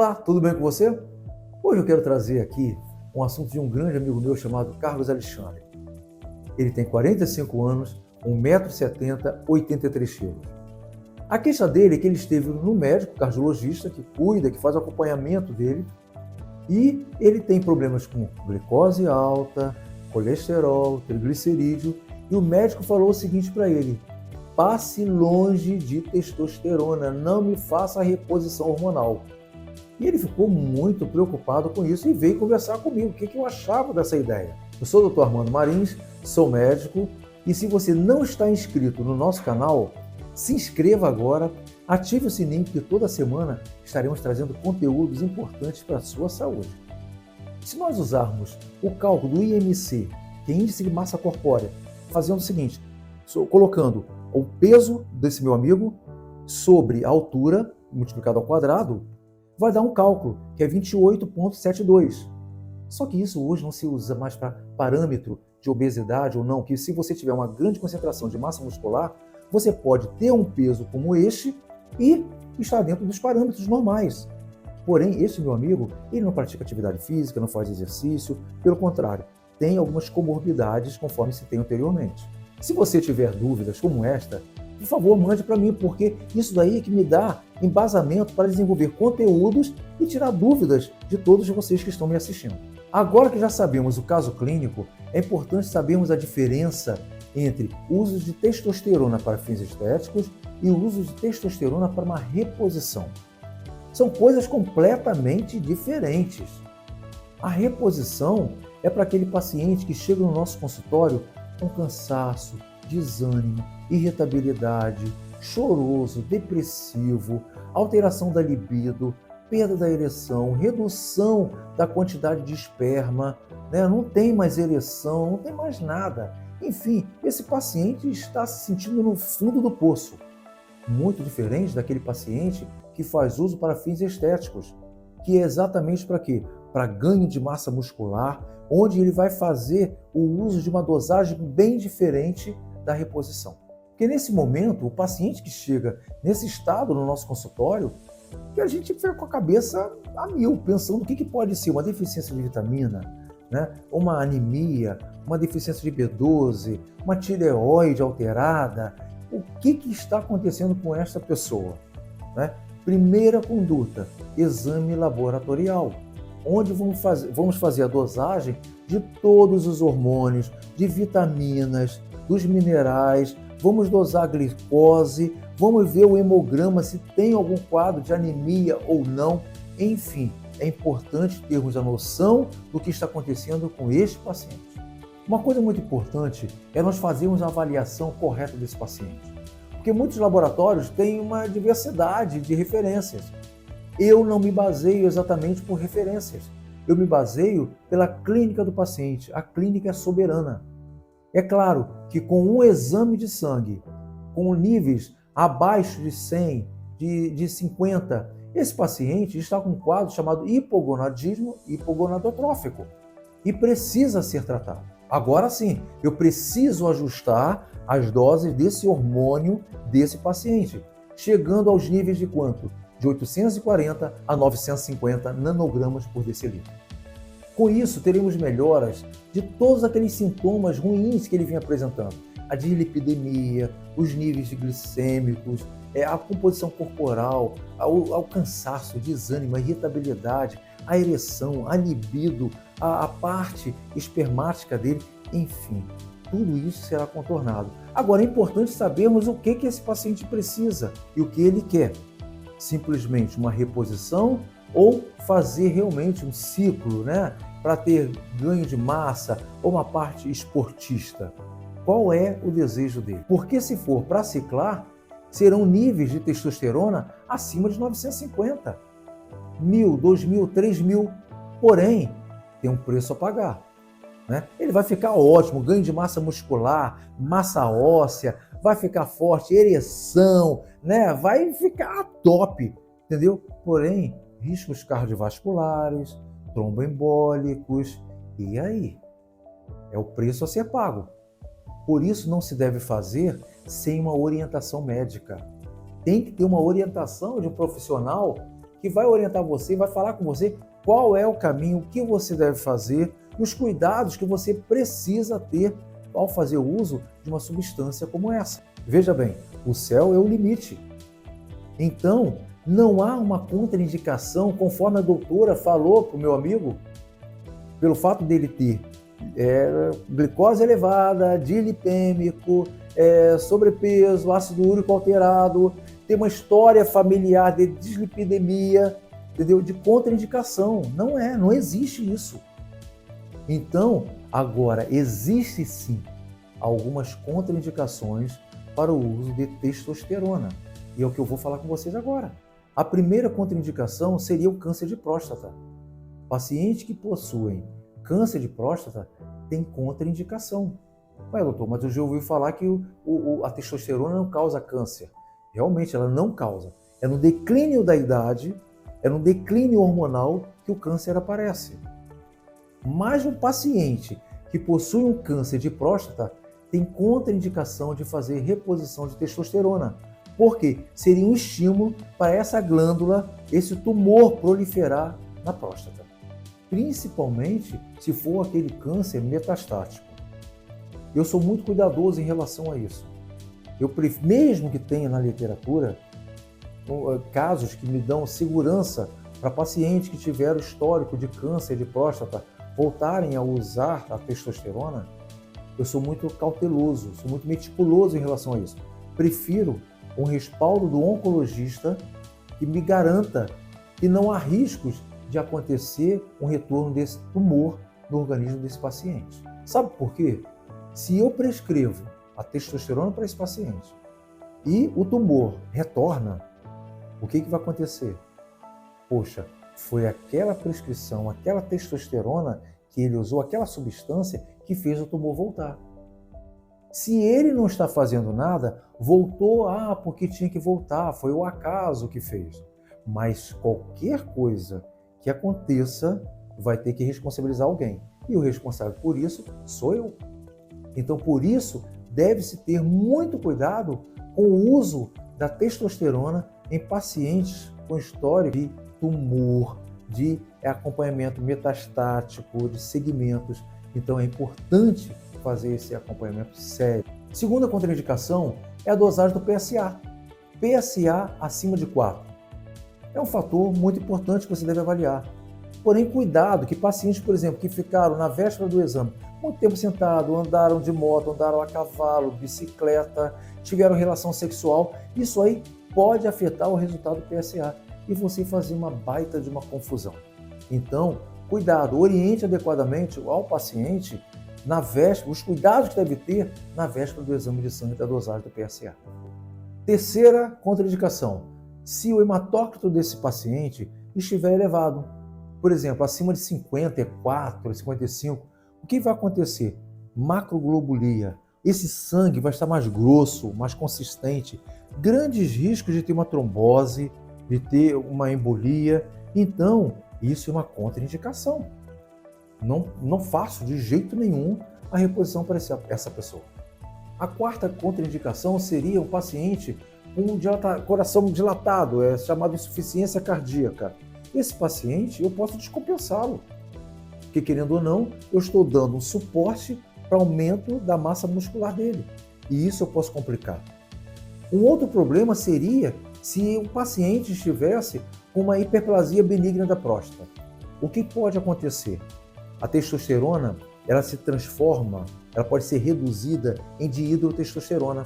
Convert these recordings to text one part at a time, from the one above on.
Olá, tudo bem com você? Hoje eu quero trazer aqui um assunto de um grande amigo meu chamado Carlos Alexandre. Ele tem 45 anos, 1,70 m, 83 kg. A queixa dele é que ele esteve no médico cardiologista que cuida, que faz o acompanhamento dele, e ele tem problemas com glicose alta, colesterol, triglicerídeo, e o médico falou o seguinte para ele: passe longe de testosterona, não me faça a reposição hormonal. E ele ficou muito preocupado com isso e veio conversar comigo, o que eu achava dessa ideia. Eu sou o Dr. Armando Marins, sou médico, e se você não está inscrito no nosso canal, se inscreva agora, ative o sininho, porque toda semana estaremos trazendo conteúdos importantes para a sua saúde. Se nós usarmos o cálculo do IMC, que é Índice de Massa Corpórea, fazendo o seguinte, colocando o peso desse meu amigo sobre a altura, multiplicado ao quadrado, vai dar um cálculo, que é 28,72. Só que isso hoje não se usa mais para parâmetro de obesidade ou não, que se você tiver uma grande concentração de massa muscular, você pode ter um peso como este e estar dentro dos parâmetros normais. Porém, este meu amigo, ele não pratica atividade física, não faz exercício, pelo contrário, tem algumas comorbidades conforme citei anteriormente. Se você tiver dúvidas como esta, por favor, mande para mim, porque isso daí é que me dá embasamento para desenvolver conteúdos e tirar dúvidas de todos vocês que estão me assistindo. Agora que já sabemos o caso clínico, é importante sabermos a diferença entre o uso de testosterona para fins estéticos e o uso de testosterona para uma reposição. São coisas completamente diferentes. A reposição é para aquele paciente que chega no nosso consultório com cansaço, desânimo, irritabilidade, choroso, depressivo, alteração da libido, perda da ereção, redução da quantidade de esperma, não tem mais ereção, não tem mais nada. Enfim, esse paciente está se sentindo no fundo do poço. Muito diferente daquele paciente que faz uso para fins estéticos, que é exatamente para quê? Para ganho de massa muscular, onde ele vai fazer o uso de uma dosagem bem diferente da reposição. Porque nesse momento, o paciente que chega nesse estado no nosso consultório, que a gente fica com a cabeça a mil, pensando o que pode ser uma deficiência de vitamina, uma anemia, uma deficiência de B12, uma tireoide alterada. O que está acontecendo com esta pessoa? Primeira conduta, exame laboratorial, onde vamos fazer a dosagem de todos os hormônios, de vitaminas, dos minerais, vamos dosar a glicose, vamos ver o hemograma se tem algum quadro de anemia ou não. Enfim, é importante termos a noção do que está acontecendo com este paciente. Uma coisa muito importante é nós fazermos a avaliação correta desse paciente, porque muitos laboratórios têm uma diversidade de referências. Eu não me baseio exatamente por referências, eu me baseio pela clínica do paciente. A clínica é soberana. É claro que com um exame de sangue, com níveis abaixo de 100, de 50, esse paciente está com um quadro chamado hipogonadismo hipogonadotrófico e precisa ser tratado. Agora sim, eu preciso ajustar as doses desse hormônio desse paciente, chegando aos níveis de quanto? De 840 a 950 nanogramas por decilitro. Com isso, teremos melhoras de todos aqueles sintomas ruins que ele vinha apresentando. A dislipidemia, os níveis de glicêmicos, a composição corporal, ao cansaço, desânimo, a irritabilidade, a ereção, a libido, a parte espermática dele, enfim, tudo isso será contornado. Agora é importante sabermos o que esse paciente precisa e o que ele quer. Simplesmente uma reposição ou fazer realmente um ciclo, para ter ganho de massa ou uma parte esportista. Qual é o desejo dele? Porque se for para ciclar, serão níveis de testosterona acima de 950, 1.000, 2.000, 3.000, porém, tem um preço a pagar. Ele vai ficar ótimo, ganho de massa muscular, massa óssea, vai ficar forte, ereção, vai ficar top, entendeu? Porém, riscos cardiovasculares, tromboembólicos, e aí? É o preço a ser pago. Por isso não se deve fazer sem uma orientação médica. Tem que ter uma orientação de um profissional que vai orientar você, vai falar com você qual é o caminho, o que você deve fazer e os cuidados que você precisa ter ao fazer uso de uma substância como essa. Veja bem, o céu é o limite. Então, não há uma contraindicação, conforme a doutora falou para o meu amigo, pelo fato dele ter glicose elevada, dilipêmico, sobrepeso, ácido úrico alterado, ter uma história familiar de dislipidemia, entendeu? De contraindicação. Não existe isso. Então, agora, existe sim algumas contraindicações para o uso de testosterona. E é o que eu vou falar com vocês agora. A primeira contraindicação seria o câncer de próstata. Pacientes que possuem câncer de próstata têm contraindicação. Ué, doutor, mas eu já ouvi falar que a testosterona não causa câncer. Realmente, ela não causa. É no declínio da idade, é no declínio hormonal que o câncer aparece. Mas um paciente que possui um câncer de próstata tem contraindicação de fazer reposição de testosterona, porque seria um estímulo para essa glândula, esse tumor proliferar na próstata. Principalmente se for aquele câncer metastático. Eu sou muito cuidadoso em relação a isso. Mesmo que tenha na literatura casos que me dão segurança para pacientes que tiveram histórico de câncer de próstata voltarem a usar a testosterona, eu sou muito cauteloso, sou muito meticuloso em relação a isso. Prefiro um respaldo do oncologista que me garanta que não há riscos de acontecer um retorno desse tumor no organismo desse paciente. Sabe por quê? Se eu prescrevo a testosterona para esse paciente e o tumor retorna, o que vai acontecer? Poxa, foi aquela prescrição, aquela testosterona que ele usou, aquela substância que fez o tumor voltar. Se ele não está fazendo nada, voltou, porque tinha que voltar, foi o acaso que fez. Mas qualquer coisa que aconteça vai ter que responsabilizar alguém. E o responsável por isso sou eu. Então, por isso, deve-se ter muito cuidado com o uso da testosterona em pacientes com histórico de tumor, de acompanhamento metastático, de segmentos. Então, é importante fazer esse acompanhamento sério. Segunda contraindicação é a dosagem do PSA. PSA acima de 4. É um fator muito importante que você deve avaliar. Porém, cuidado que pacientes, por exemplo, que ficaram na véspera do exame muito tempo sentado, andaram de moto, andaram a cavalo, bicicleta, tiveram relação sexual, isso aí pode afetar o resultado do PSA e você fazer uma baita de uma confusão. Então, cuidado, oriente adequadamente ao paciente na véspera, os cuidados que deve ter na véspera do exame de sangue da dosagem do PSA. Terceira contraindicação, se o hematócrito desse paciente estiver elevado, por exemplo, acima de 54, 55, o que vai acontecer? Macroglobulia. Esse sangue vai estar mais grosso, mais consistente. Grandes riscos de ter uma trombose, de ter uma embolia. Então, isso é uma contraindicação. Não faço de jeito nenhum a reposição para essa pessoa. A quarta contraindicação seria um paciente com coração dilatado, chamado insuficiência cardíaca. Esse paciente, eu posso descompensá-lo. Porque, querendo ou não, eu estou dando um suporte para aumento da massa muscular dele. E isso eu posso complicar. Um outro problema seria se o paciente estivesse com uma hiperplasia benigna da próstata. O que pode acontecer? A testosterona, ela se transforma, ela pode ser reduzida em dihidrotestosterona,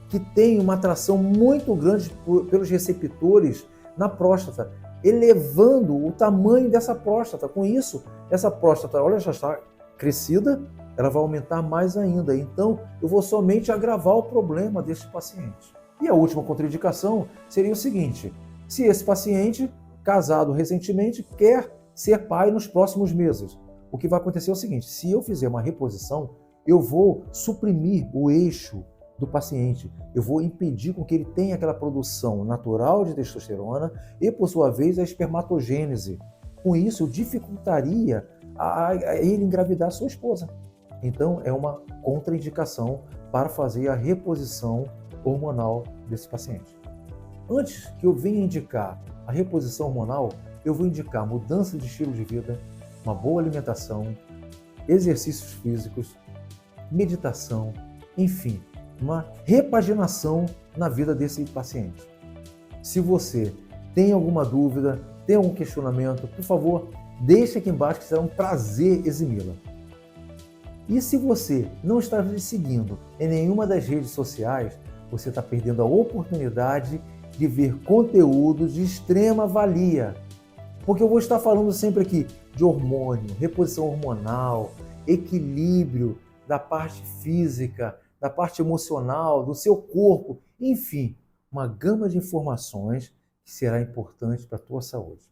que tem uma atração muito grande pelos receptores na próstata, elevando o tamanho dessa próstata. Com isso, essa próstata, olha, já está crescida, ela vai aumentar mais ainda. Então, eu vou somente agravar o problema desse paciente. E a última contraindicação seria o seguinte: se esse paciente, casado recentemente, quer ser pai nos próximos meses, o que vai acontecer é o seguinte: se eu fizer uma reposição, eu vou suprimir o eixo do paciente, eu vou impedir com que ele tenha aquela produção natural de testosterona e, por sua vez, a espermatogênese. Com isso, eu dificultaria a ele engravidar sua esposa. Então, é uma contraindicação para fazer a reposição hormonal desse paciente. Antes que eu venha indicar a reposição hormonal, eu vou indicar mudança de estilo de vida, uma boa alimentação, exercícios físicos, meditação, enfim, uma repaginação na vida desse paciente. Se você tem alguma dúvida, tem algum questionamento, por favor, deixe aqui embaixo que será um prazer eximi-la. E se você não está me seguindo em nenhuma das redes sociais, você está perdendo a oportunidade de ver conteúdos de extrema valia. Porque eu vou estar falando sempre aqui de hormônio, reposição hormonal, equilíbrio da parte física, da parte emocional, do seu corpo, enfim, uma gama de informações que será importante para a tua saúde.